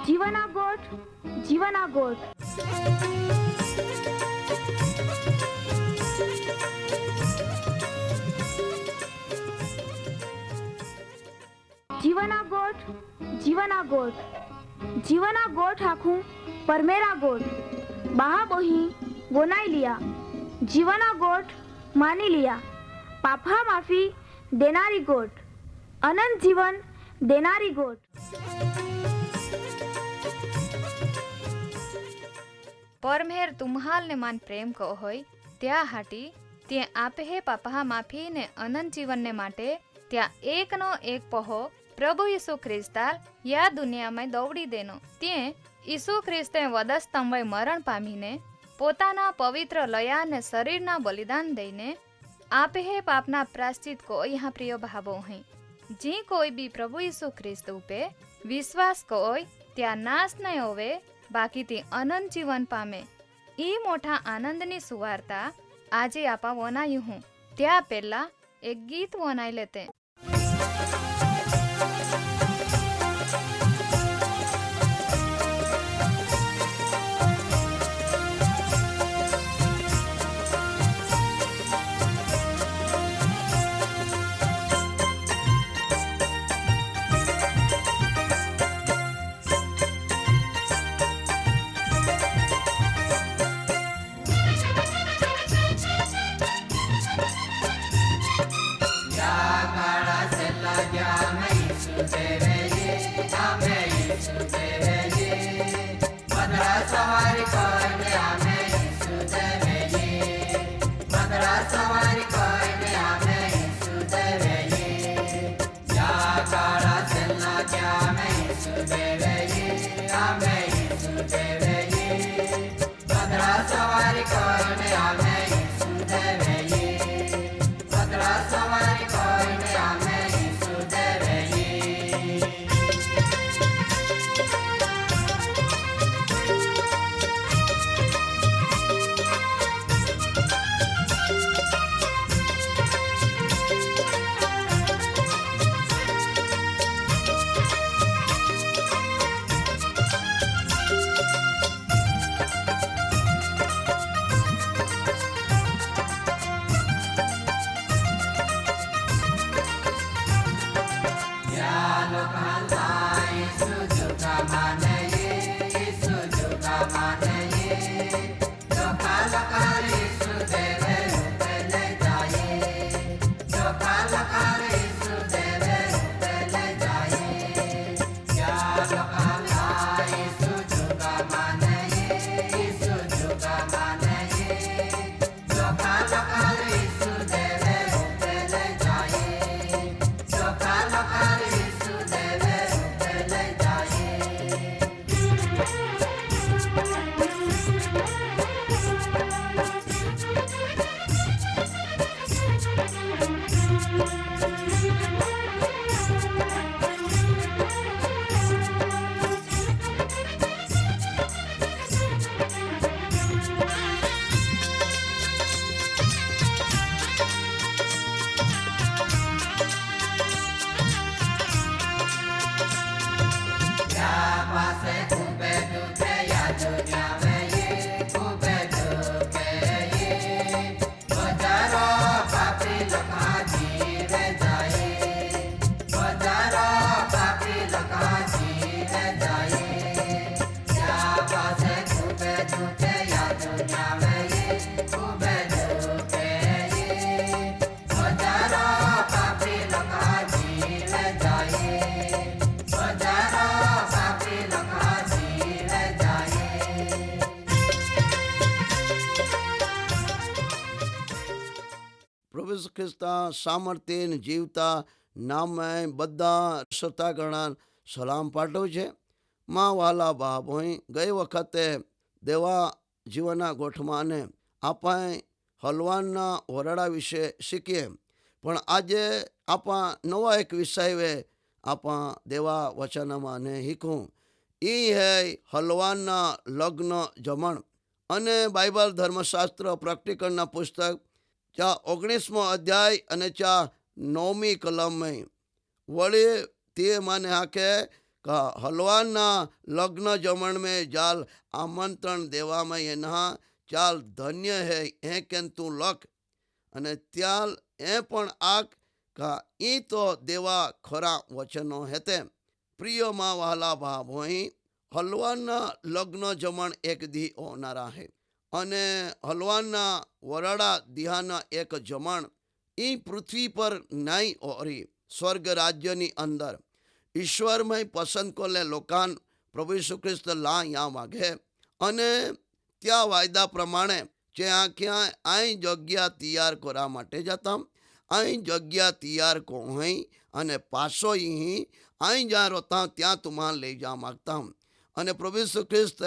जीवना गोठ जीवना गोठ जीवना गोठ जीवना गोठ जीवना गोठ आखू परमेरा गोठ बाहा बोही गोनाई लिया जीवना गोठ मानी लिया पापा माफी देनारी गोठ अनंत जीवन देनारी गोठ परमेर तुम्हाल ने मान प्रेम को होय त्या हाटी ते आपे हे पापा माफी ने अनंत जीवन ने माटे त्या एक नो एक पहो प्रभु यीशु ख्रिस्ताल या दुनिया में दौड़ी देनो ते यीशु ख्रिस्ते वधस्तंभे मरण पामीने पोताना पवित्र लया ने शरीरना बलिदान दईने आपे हे पापना प्राश्चित को यहाँ प्रिय भावो है जी कोई भी प्रभु यीशु ख्रिस्त उपे विश्वास कोय त्या नाश नहीं होवे बाकी ते अनंत जीवन पामे ई मोटा आनंदनी सुवार्ता आजे आपा वनायु हूँ त्या पहला एक गीत वनाई लेते। પ્રભુ ખ્રિસ્તા સામર્થ્ય જીવતા નામે બધા શ્રોતાગણ સલામ પાઠવું છે। માં વાલા બાપ હોય ગઈ વખતે દેવા જીવના ગોઠમાં આપણે હલવાનના ઓરડા વિશે શીખીએ, પણ આજે આપણા નવા એક વિષય આપણા દેવા વચનમાં શીખવું એ હે હલવાનના લગ્ન જમણ। અને બાઇબલ ધર્મશાસ્ત્ર પ્રેક્ટિકલના પુસ્તક 19મો અધ્યાય અને 9મી કલમ વળી તે માને હાકે का हलवाना लग्न जमण में जाल आमंत्रण देवा में एना चाल धन्य है ए केन तू लख अने त्याल ए पण आक का ई तो देवा खरा वचनो हेते। प्रिय माँ वाला भाई हलवाना लग्न जमण एक दी होनारा है अने हलवाना वराड़ा दिहाना एक जमण ई पृथ्वी पर नहीं ओरी स्वर्ग राज्यनी अंदर ईश्वरमय पसंद को ले लोकान प्रभु यीशु ख्रिस्त ला या मागे अने त्या वायदा प्रमाणे जे आख्या आई जग्या तैयार करा माटे जता आई जग्या तैयार को हई अने पासो ही आई जा रोता त्या तुमा ले जा मागता अने प्रभु यीशु ख्रिस्त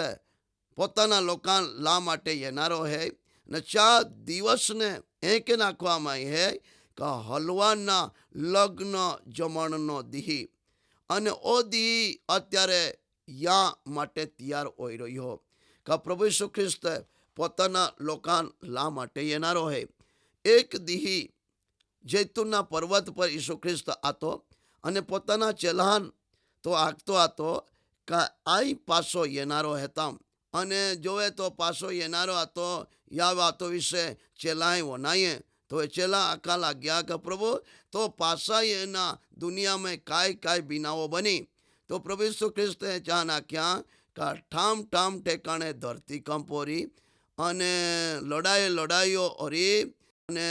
पोताना लोकान ला माटे येनारो है ने 4 दिवस ने एक नाखवामां है का हलवाना लग्न जमणनो दी अने ओ दी अत्यारे या माटे तैयार होई रह्यो का प्रभु यीशु ख्रिस्त पोताना लोकान ला माटे येनारो है। एक दी जैतूनना पर्वत पर यीशु ख्रिस्त आतो अने पोताना चेलान तो आखतो आतो का आई पासो येनारो हेता अने जोवे तो पासो येनारो आतो या वातो विषे चेलाए वनाये तो चेला आका लाग्या कि प्रभु तो पासा येना दुनिया में काय काय बीनाओ बनी तो प्रभु यीशु ख्रिस्त चा नाख्या का ठाम ठाम ठेकाणे धरती कंपोरी अने लड़ाई लड़ाईओ ओरी अने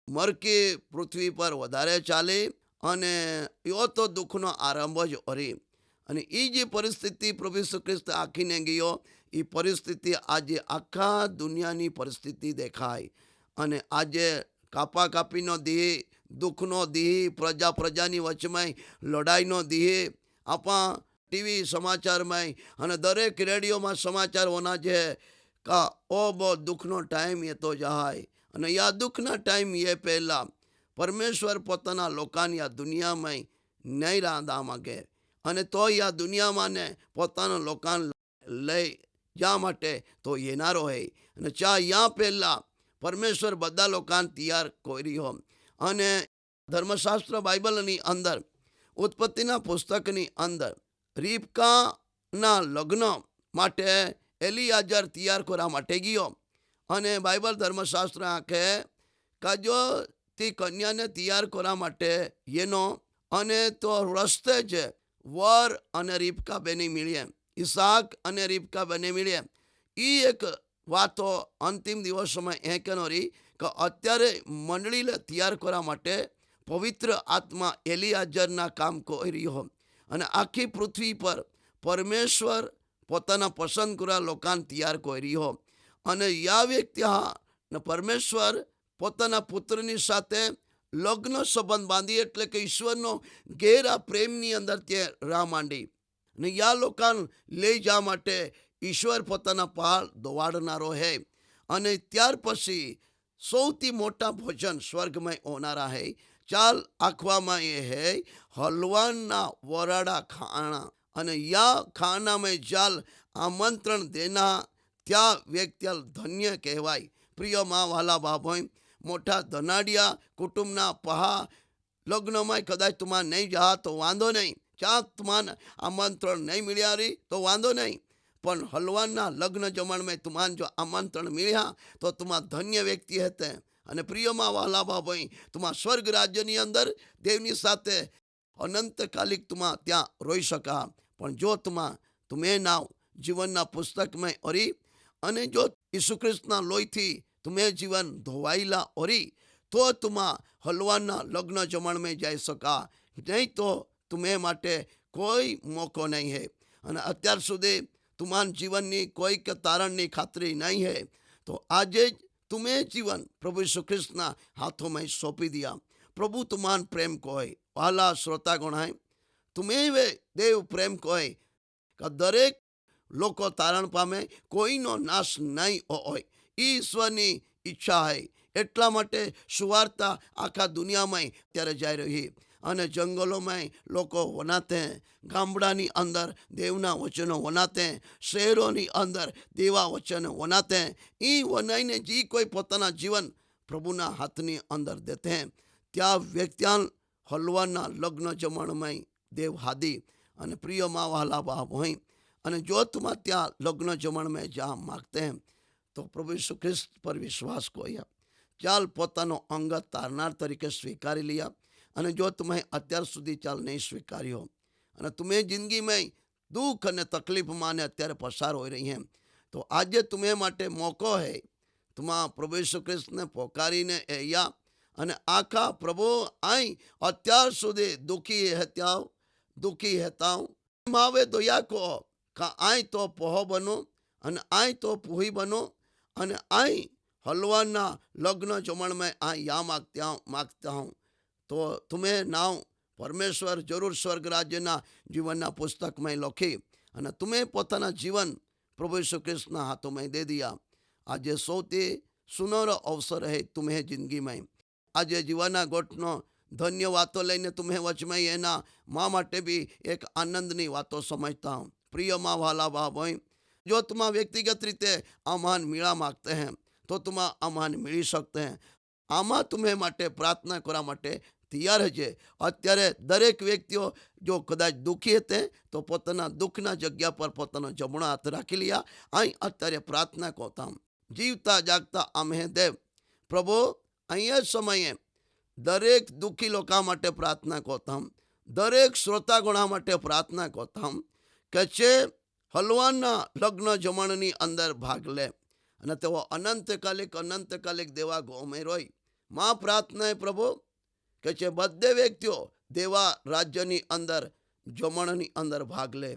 मरकी पृथ्वी पर वधारे चाली अने यो तो दुखनो आरंभ ज ओरी अने ई जी परिस्थिति प्रभु यीशु ख्रिस्त आखीने गयो ई परिस्थिति आज आखा दुनियानी परिस्थिति देखाय अने आज कापा कापीनो दी दुखनो दी प्रजा प्रजानी वच में लड़ाईनो दी आपा टीवी समाचार में अने दरेक रेडियो में समाचार होना जे का ओ बो दुखनो टाइम ये तो जाए अने या दुखना टाइम ये पहला परमेश्वर पोताना लोकान या दुनिया में नहीं रांधा मागे अने तो या दुनिया माने पोताना लोकान लई जा माटे तो येनारो है अने चा या पहला परमेश्वर बधा लोकान तैयार कोरी हो अने धर्मशास्त्र बाइबलनी अंदर उत्पत्तिना पुस्तकनी अंदर રીબકા ના લગ્ન માટે એલિયાજર તૈયાર કરવા માટે ગયો અને બાઇબલ ધર્મશાસ્ત્ર આંખે કાજો તે કન્યાને તૈયાર કરવા માટે એનો અને તો રસ્તે જ વર અને રીબકા બેની મળીએ ઈસાક અને રીબકા બેને મળીએ એ એક વાતો અંતિમ દિવસોમાં એ કેનોરી કે અત્યારે મંડળીને તૈયાર કરવા માટે પવિત્ર આત્મા એલિયાજરના કામ કરી રહ્યો અને આખી પૃથ્વી પર પરમેશ્વર પોતાના પસંદ કરેલા લોકાને તૈયાર કરી રહ્યો અને યા વ્યક્તિ હા પરમેશ્વર પોતાના પુત્રની સાથે લગ્ન સંબંધ બાંધી એટલે કે ઈશ્વરનો ઘેરા પ્રેમની અંદર તે રાહ માંડી અને યા લોકાને લઈ જવા માટે ઈશ્વર પોતાના પહાડ દોવાડનારો હે અને ત્યાર પછી સૌથી મોટા ભોજન સ્વર્ગમાં હોનારા હે चाल आखवामा ये है हलवाना वराड़ा खाना अने या खाना में जाल आमंत्रण देना त्या व्यक्ति धन्य कहवाय। प्रिय माँ वाला बाबोय मोटा धनाडिया कुटुंबना पहा लग्न में कदाच तुमा नहीं जा तो वांधो नहीं चा तुमा आमंत्रण नहीं मिल्या री तो वांधो नहीं पण हलवाना लग्न जमण में तुमान जो आमंत्रण मिल्या तो तुमा धन्य व्यक्ति हेते અને પ્રિયમાં વાલા બાભાઈ તુમા સ્વર્ગ રાજ્યની અંદર દેવની સાથે અનંતકાલિક તુમા ત્યાં રોઈ શકા પણ જો તુમે નાવ જીવનના પુસ્તકમાં ઓરી અને જો ઈસુ ખ્રિસ્તના લોહીથી તુમે જીવન ધોવાયેલા ઓરી તો તુમા હલવાના લગ્ન જમણમાં જઈ શકા નહીં તો તુમે માટે કોઈ મોકો નહીં હે અને અત્યાર સુધી તુમાન જીવનની કોઈ કે તારણની ખાતરી નહીં હે તો આજે જ तुम्हें जीवन प्रभु यीशु ख्रिस्तना हाथों में सौंपी दिया। प्रभु तुमान प्रेम कोय वाला श्रोता गुणाए तुम्हें वे देव प्रेम कोय का दरेक लोको तारण पामे कोई नो नाश नहीं होय ईश्वरनी इच्छा है એટલા માટે સુવાર્તા આખા દુનિયામાં ત્યારે જઈ રહી અને જંગલોમાં લોકો વનાતે ગામડાની અંદર દેવના વચનો વનાતે શહેરોની અંદર દેવા વચનો વનાતે એ વનાઈને જે કોઈ પોતાના જીવન પ્રભુના હાથની અંદર દેતે ત્યાં વ્યક્તિયાન હલવાના લગ્ન જમણમાં દેવ હાદી અને प्रिय माँ वाला बाप होई અને જો तुम ત્યાં लग्न जमण में जा मांगते हैं तो प्रभु यीशु ख्रिस्त पर विश्वास कोया चाल પોતાનો અંગત તારનાર તરીકે સ્વીકારી लिया અને જો તમે અત્યાર સુધી ચાલ નહીં સ્વીકાર્યો અને तुम्हें जिंदगी में दुख અને તકલીફમાં ને અત્યારે પસાર હોઈ રહી हैं तो આજે तुम्हें માટે મોકો है तुम प्रभु यीशु ख्रिस्तને પોકારીને અહીંયા અને આખા પ્રભુ અહીં અત્યાર સુધી દુઃખી હતા માવે તો યાકો કા અહીં તો પહો બનો અને અહીં તો પુહી બનો અને અહીં हलवाना लग्न जमण में या मांगता हूँ तो तुम्हें नाव परमेश्वर जरूर स्वर्ग राज्यना जीवनना पुस्तक में लखी અને तुम्हें પોતાના जीवन प्रभु यीशु ख्रिस्तના हाथों में दे दिया। आज सौथी सुनहरो अवसर है तुम्हें जिंदगी में आज जीवना गोटनो धन्य वातो लईने तुम्हें वच में एना माँ माटे भी एक आनंदनी वातो समझता हूँ। प्रिय माँ वाला बाप होय जो तुम व्यक्तिगत रीते आमान मीळा मांगते हैं तो तुम आमान मिली सकते हैं। आमा तुम्हें माटे प्रार्थना करा माटे तैयार है। अत्यारे दरेक व्यक्तिओ जो कदाच दुखी हते तो पोताना दुखना जग्या पर पोतानो जमणो हाथ राखी लिया अहीं अत्यारे प्रार्थना करता जीवता जागता आमे देव प्रभु अहीं समये दरेक दुखी लोका माटे प्रार्थना करता दरेक श्रोतागणा माटे प्रार्थना करता के छे हलवाना लग्न जमणनी अंदर भाग ले અને તેઓ અનંતકાલિક દેવા ગોમે રોય માં પ્રાર્થના है प्रभु કે છે બધે વ્યક્તિઓ દેવા રાજ્યની અંદર જમણની અંદર ભાગ લે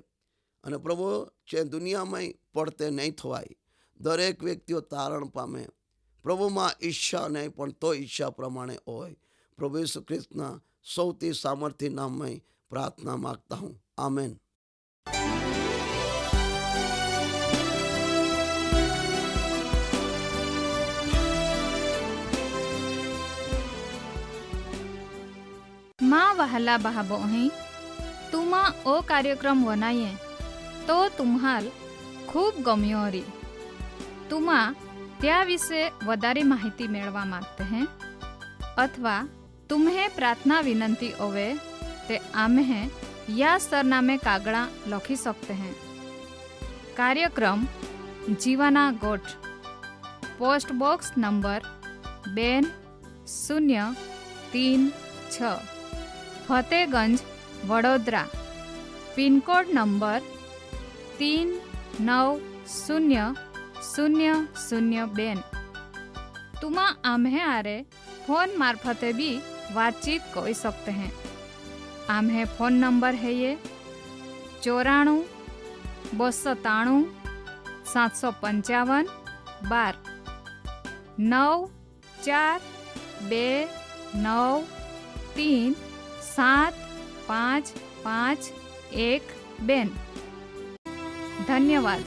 અને પ્રભુ છે દુનિયામાં પડતે નહીં થવાય દરેક વ્યક્તિઓ તારણ પામે પ્રભુમાં ઈચ્છા નહીં પણ તો ઈચ્છા પ્રમાણે હોય। પ્રભુ ઈસુ ખ્રિસ્તના સૌથી સામર્થ્ય નામમાં પ્રાર્થના માગતા હું આમેન। माँ वहला बहाबो हैं तुमा ओ कार्यक्रम वनाये तो तुम्हाल खूब गम्यो हरी। तुमा त्या विषे वधारे माहिती मेळवा मागते हैं अथवा तुम्हें प्रार्थना विनंती होवे ते आमे या सरनामे कागड़ा लखी सकते हैं। कार्यक्रम जीवाना गोठ post box number 2036 Fatehganj Vadodara pin code number 390002। तुमा आम्हे आरे फोन मार्फते भी बातचीत कर सकते हैं। आम्हे फोन नंबर है ये 94 293 755 12 9429 75512। धन्यवाद।